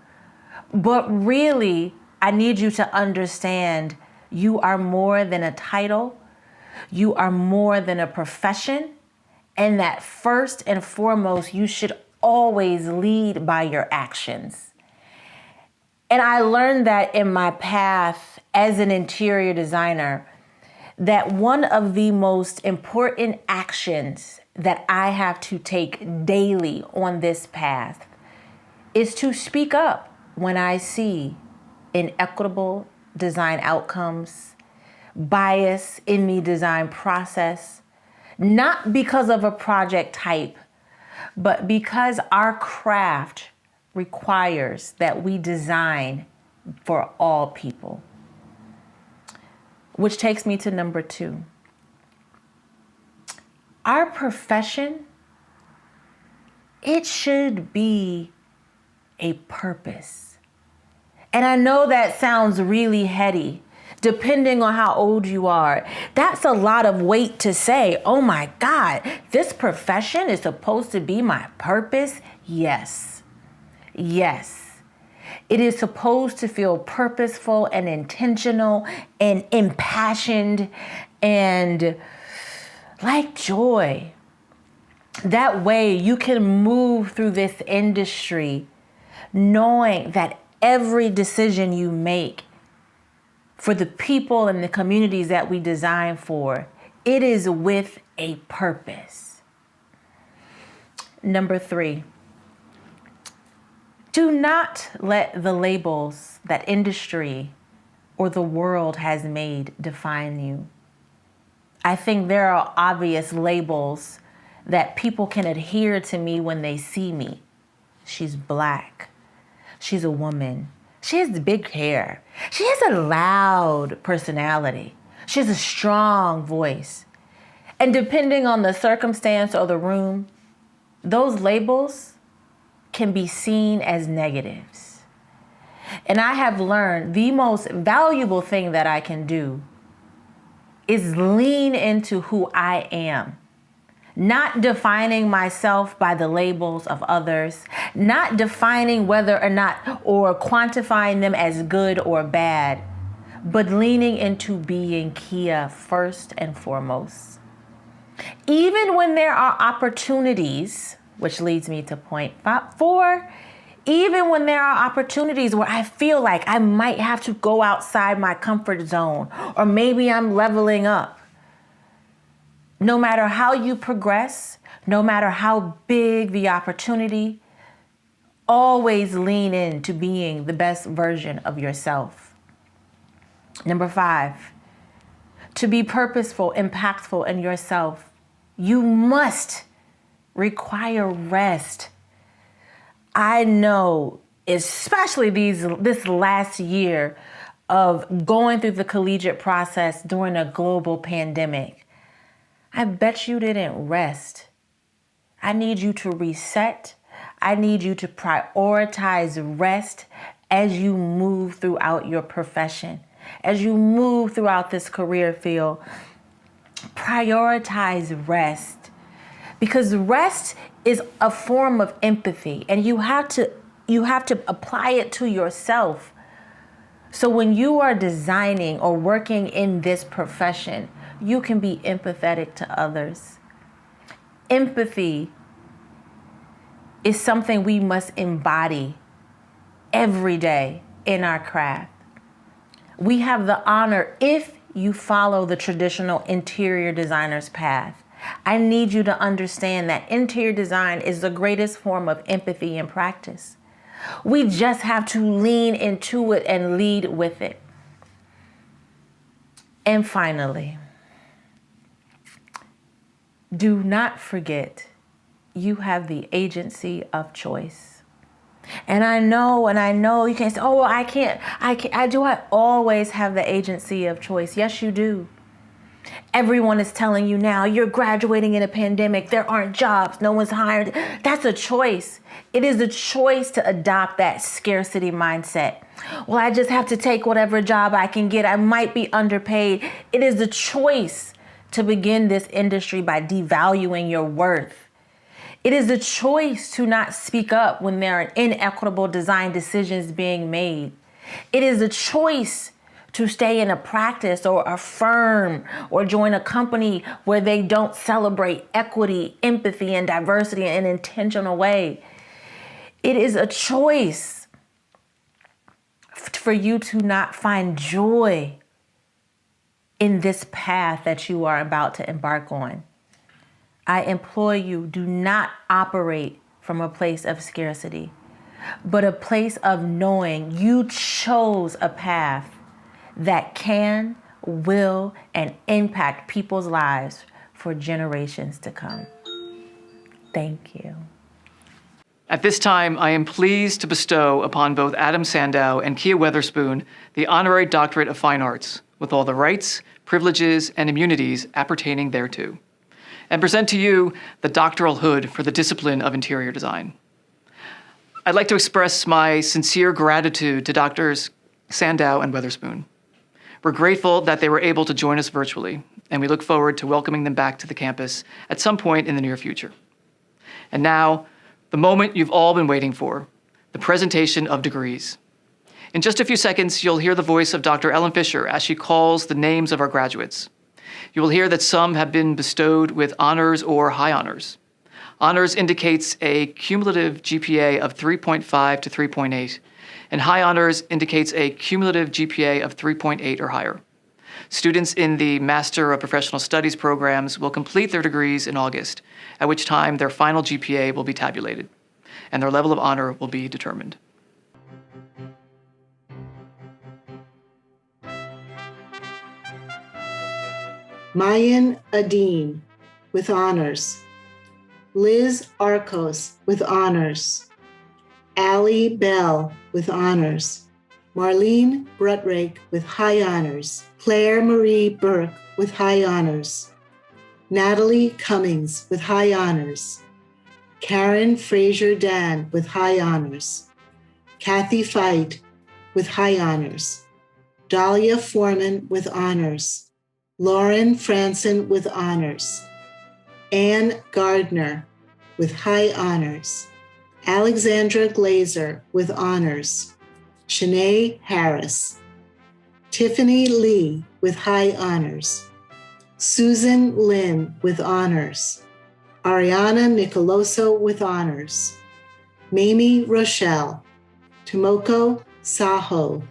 But really, I need you to understand you are more than a title. You are more than a profession. And that first and foremost, you should always lead by your actions. And I learned that in my path as an interior designer, that one of the most important actions that I have to take daily on this path is to speak up when I see inequitable design outcomes, bias in the design process, not because of a project type, but because our craft requires that we design for all people. Which takes me to number 2. Our profession, it should be a purpose. And I know that sounds really heady, depending on how old you are. That's a lot of weight to say, oh my God, this profession is supposed to be my purpose? Yes. Yes. It is supposed to feel purposeful and intentional and impassioned and like joy. That way you can move through this industry knowing that every decision you make for the people and the communities that we design for, it is with a purpose. Number 3, do not let the labels that industry or the world has made define you. I think there are obvious labels that people can adhere to me when they see me. She's Black. She's a woman. She has big hair. She has a loud personality. She has a strong voice. And depending on the circumstance or the room, those labels can be seen as negatives. And I have learned the most valuable thing that I can do is lean into who I am. Not defining myself by the labels of others, not defining whether or not or quantifying them as good or bad, but leaning into being Kia first and foremost. Even when there are opportunities, which leads me to point 4, even when there are opportunities where I feel like I might have to go outside my comfort zone, or maybe I'm leveling up. No matter how you progress, no matter how big the opportunity, always lean into being the best version of yourself. Number 5, to be purposeful, impactful in yourself, you must require rest. I know, especially this last year of going through the collegiate process during a global pandemic, I bet you didn't rest. I need you to reset. I need you to prioritize rest as you move throughout your profession, as you move throughout this career field. Prioritize rest, because rest is a form of empathy, and you have to apply it to yourself. So when you are designing or working in this profession, you can be empathetic to others. Empathy is something we must embody every day in our craft. We have the honor, if you follow the traditional interior designer's path, I need you to understand that interior design is the greatest form of empathy in practice. We just have to lean into it and lead with it. And finally, do not forget you have the agency of choice. And I know you can't say, oh, well, I can't. I always have the agency of choice. Yes, you do. Everyone is telling you now, you're graduating in a pandemic, there aren't jobs, no one's hired. That's a choice. It is a choice to adopt that scarcity mindset. Well, I just have to take whatever job I can get. I might be underpaid. It is a choice to begin this industry by devaluing your worth. It is a choice to not speak up when there are inequitable design decisions being made. It is a choice to stay in a practice or a firm or join a company where they don't celebrate equity, empathy, and diversity in an intentional way. It is a choice for you to not find joy in this path that you are about to embark on. I implore you, do not operate from a place of scarcity, but a place of knowing you chose a path that can, will, and impact people's lives for generations to come. Thank you. At this time, I am pleased to bestow upon both Adam Sandow and Kia Weatherspoon the Honorary Doctorate of Fine Arts, with all the rights, privileges, and immunities appertaining thereto, and present to you the doctoral hood for the discipline of interior design. I'd like to express my sincere gratitude to Drs. Sandow and Weatherspoon. We're grateful that they were able to join us virtually, and we look forward to welcoming them back to the campus at some point in the near future. And now, the moment you've all been waiting for, the presentation of degrees. In just a few seconds, you'll hear the voice of Dr. Ellen Fisher as she calls the names of our graduates. You will hear that some have been bestowed with honors or high honors. Honors indicates a cumulative GPA of 3.5 to 3.8, and high honors indicates a cumulative GPA of 3.8 or higher. Students in the Master of Professional Studies programs will complete their degrees in August, at which time their final GPA will be tabulated, and their level of honor will be determined. Mayan Adine, with honors. Liz Arcos, with honors. Allie Bell, with honors. Marlene Brutrake, with high honors. Claire Marie Burke, with high honors. Natalie Cummings, with high honors. Karen Fraser Dan, with high honors. Kathy Fight, with high honors. Dahlia Foreman, with honors. Lauren Franson, with honors. Anne Gardner, with high honors. Alexandra Glazer, with honors. Shanae Harris. Tiffany Lee, with high honors. Susan Lynn, with honors. Ariana Nicoloso, with honors. Mamie Rochelle. Tomoko Saho,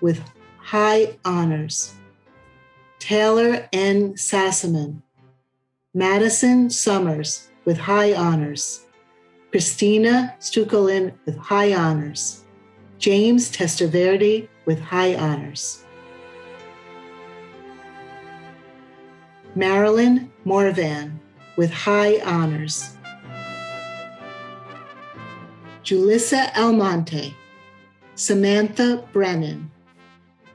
with high honors. Taylor N. Sassaman. Madison Summers, with high honors. Christina Stukolin, with high honors. James Testaverde, with high honors. Marilyn Morvan, with high honors. Julissa Almonte. Samantha Brennan.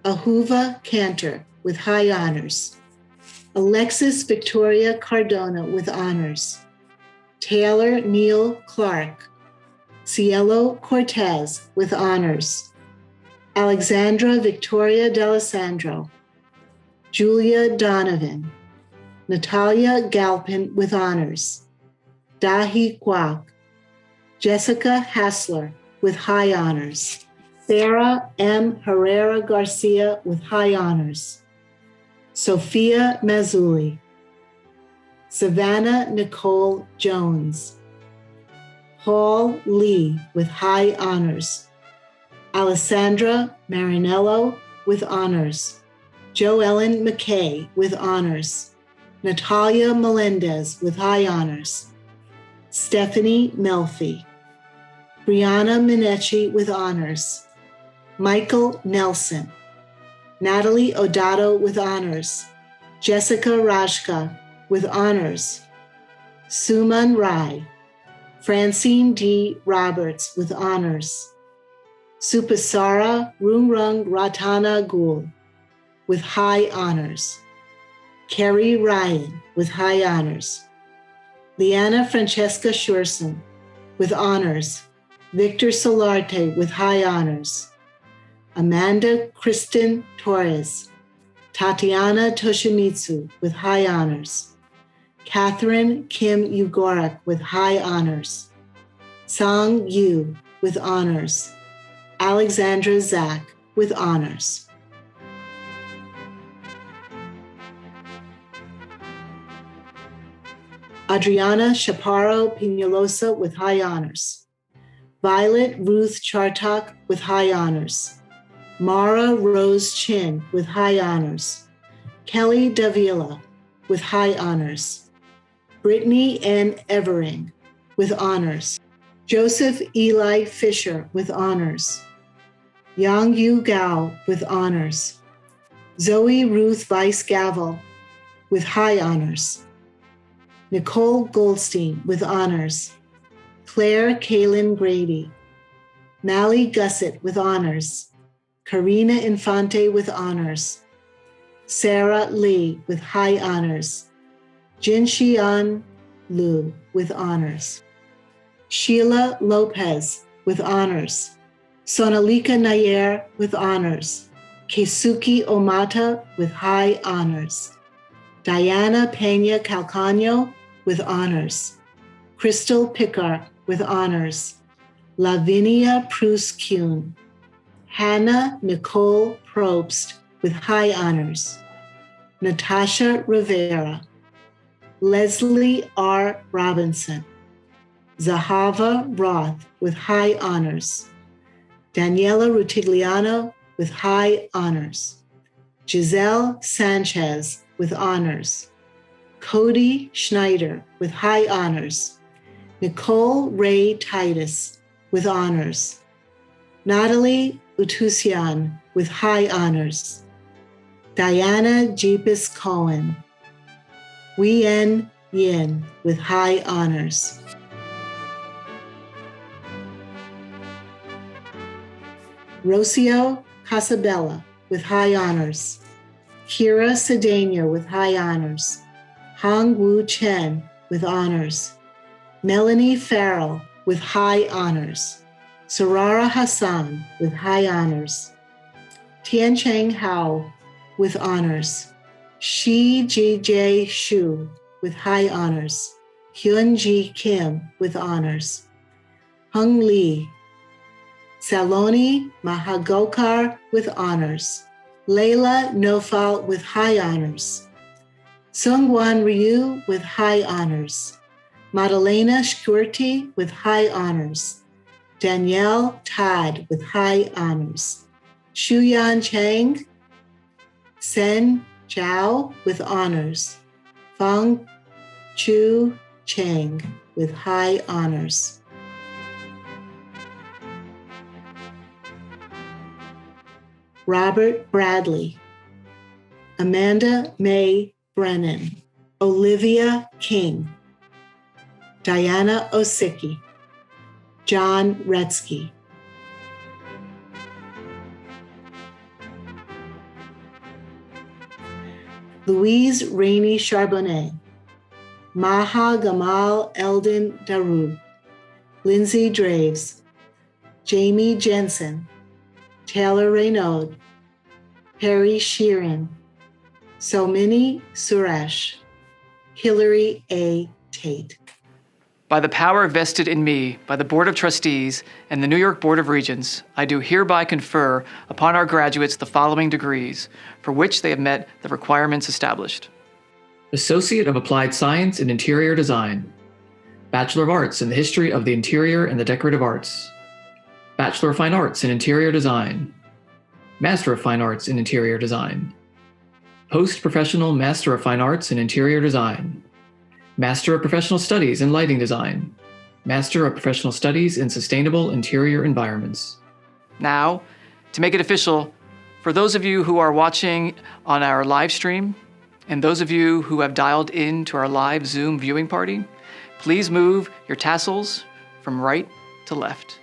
Ahuva Cantor, with high honors. Alexis Victoria Cardona, with honors. Taylor Neal Clark. Cielo Cortez, with honors. Alexandra Victoria D'Alessandro. Julia Donovan. Natalia Galpin, with honors. Dahi Kwak. Jessica Hassler, with high honors. Sarah M. Herrera Garcia, with high honors. Sophia Mazzulli. Savannah Nicole Jones. Paul Lee, with high honors. Alessandra Marinello, with honors. Joellen McKay, with honors. Natalia Melendez, with high honors. Stephanie Melfi. Brianna Minetti, with honors. Michael Nelson. Natalie Odato, with honors. Jessica Rajka, with honors. Suman Rai. Francine D. Roberts, with honors. Supasara Rungrung Ratana Gul, with high honors. Kerry Ryan, with high honors. Liana Francesca Shurson, with honors. Victor Solarte, with high honors. Amanda Kristen Torres. Tatiana Toshimitsu, with high honors. Catherine Kim Ugorak, with high honors. Sang Yu, with honors. Alexandra Zak, with honors. Adriana Chaparro Piñalosa, with high honors. Violet Ruth Chartok, with high honors. Mara Rose Chin, with high honors. Kelly Davila, with high honors. Brittany N. Evering, with honors. Joseph Eli Fisher, with honors. Yang Yu Gao, with honors. Zoe Ruth Weiss Gavel, with high honors. Nicole Goldstein with honors. Claire Kaylin Grady. Mally Gussett with honors. Karina Infante with honors. Sarah Lee with high honors. Jinxian Liu with honors. Sheila Lopez with honors. Sonalika Nair with honors. Keisuke Omata with high honors. Diana Peña Calcaño with honors. Crystal Pickard with honors. Lavinia Prus-Kuhn. Hannah Nicole Probst with high honors. Natasha Rivera. Leslie R. Robinson. Zahava Roth with high honors. Daniela Rutigliano with high honors. Giselle Sanchez with honors. Cody Schneider with high honors. Nicole Ray Titus with honors. Natalie Utusian with high honors. Diana Jeepis Cohen. Wien Yin with high honors. Rocio Casabella with high honors. Kira Cedeno with high honors. Hong Wu Chen with honors. Melanie Farrell with high honors. Sarara Hassan with high honors. Tiancheng Hao with honors. Shi Jie Shu with high honors. Hyunji Kim with honors. Hung Lee. Saloni Mahagokar with honors. Layla Nofal with high honors. Sungwan Ryu with high honors. Madalena Shkurti with high honors. Danielle Todd with high honors. Shuyan Chang. Sen Zhao with honors. Fang Chu Chang with high honors. Robert Bradley. Amanda Mae Brennan. Olivia King. Diana Osicki. John Retzky. Louise Rainey Charbonnet. Maha Gamal Eldon Daru. Lindsay Draves. Jamie Jensen. Taylor Raynaud. Perry Sheeran. Somini Suresh. Hillary A. Tate. By the power vested in me by the Board of Trustees and the New York Board of Regents, I do hereby confer upon our graduates the following degrees, for which they have met the requirements established. Associate of Applied Science in Interior Design. Bachelor of Arts in the History of the Interior and the Decorative Arts. Bachelor of Fine Arts in Interior Design. Master of Fine Arts in Interior Design. Post-Professional Master of Fine Arts in Interior Design. Master of Professional Studies in Lighting Design. Master of Professional Studies in Sustainable Interior Environments. Now, to make it official, for those of you who are watching on our live stream, and those of you who have dialed in to our live Zoom viewing party, please move your tassels from right to left.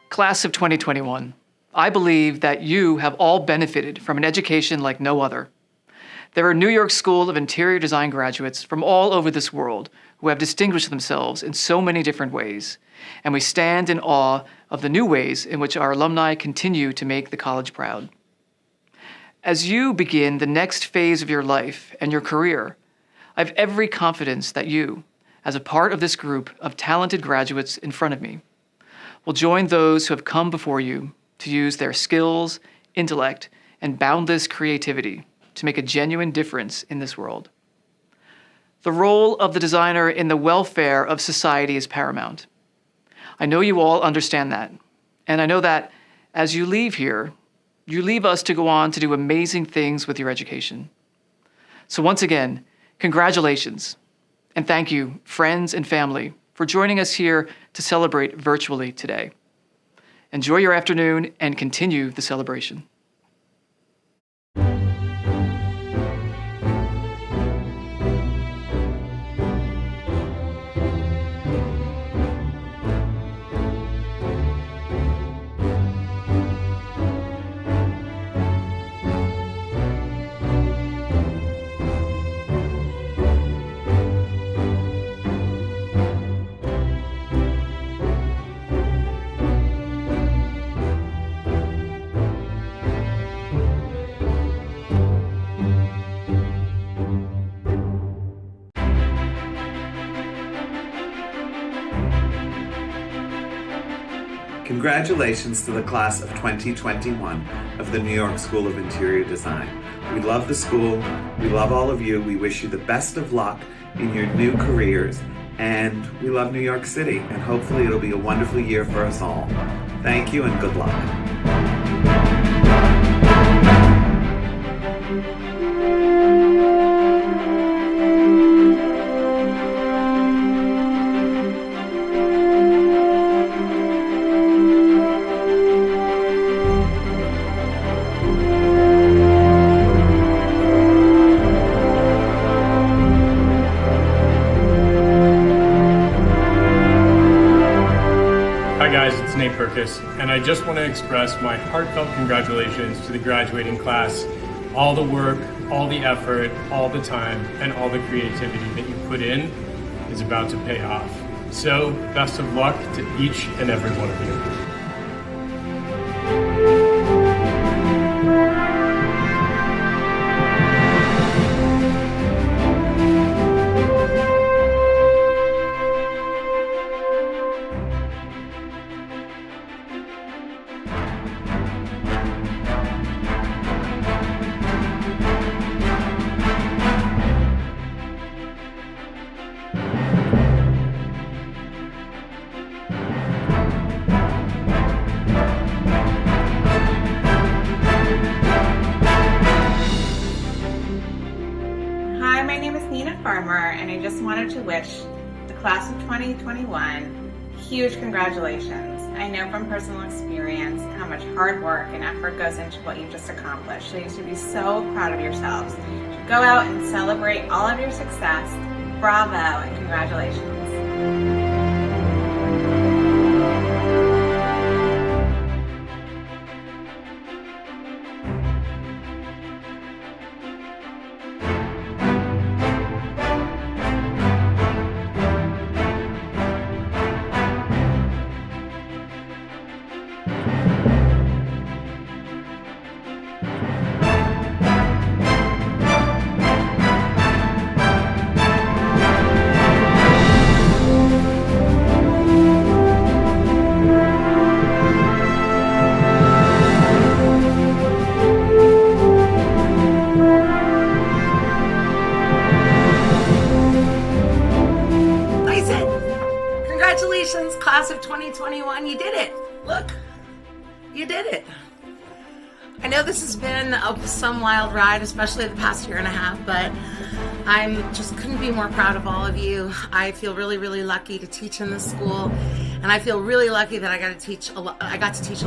Class of 2021, I believe that you have all benefited from an education like no other. There are New York School of Interior Design graduates from all over this world who have distinguished themselves in so many different ways, and we stand in awe of the new ways in which our alumni continue to make the college proud. As you begin the next phase of your life and your career, I have every confidence that you, as a part of this group of talented graduates in front of me, will join those who have come before you to use their skills, intellect, and boundless creativity to make a genuine difference in this world. The role of the designer in the welfare of society is paramount. I know you all understand that, and I know that as you leave here, you leave us to go on to do amazing things with your education. So once again, congratulations, and thank you, friends and family, for joining us here to celebrate virtually today. Enjoy your afternoon and continue the celebration. Congratulations to the class of 2021 of the New York School of Interior Design. We love the school, we love all of you, we wish you the best of luck in your new careers, and we love New York City, and hopefully it'll be a wonderful year for us all. Thank you and good luck. Hi guys, it's Nate Perkis, and I just want to express my heartfelt congratulations to the graduating class. All the work, all the effort, all the time, and all the creativity that you put in is about to pay off. So, best of luck to each and every one of you. Hi, my name is Nina Farmer, and I just wanted to wish the class of 2021 huge congratulations. I know from personal experience how much hard work and effort goes into what you just accomplished, so you should be so proud of yourselves. You should go out and celebrate all of your success. Bravo and congratulations. Congratulations, class of 2021. You did it. Look, you did it. I know this has been some wild ride, especially the past year and a half, but I'm just couldn't be more proud of all of you. I feel really, really lucky to teach in this school, and I feel really lucky that I got to teach a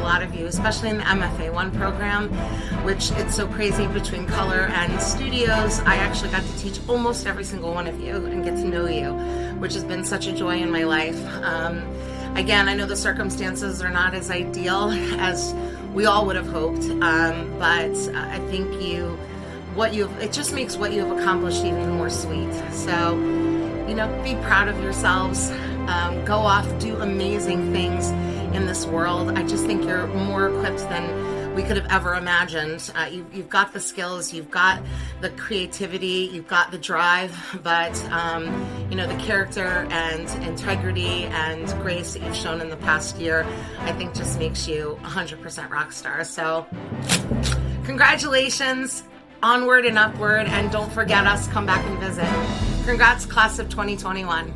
lot of you, especially in the MFA1 program, which it's so crazy between color and studios. I actually got to teach almost every single one of you and get to know you, which has been such a joy in my life. Again, I know the circumstances are not as ideal as we all would have hoped, but I think it just makes what you have accomplished even more sweet. So, be proud of yourselves. Go off, do amazing things in this world. I just think you're more equipped than we could have ever imagined. You've got the skills, you've got the creativity, you've got the drive, but the character and integrity and grace that you've shown in the past year, I think just makes you 100% rock star. So congratulations, onward and upward, and don't forget us, come back and visit. Congrats, class of 2021.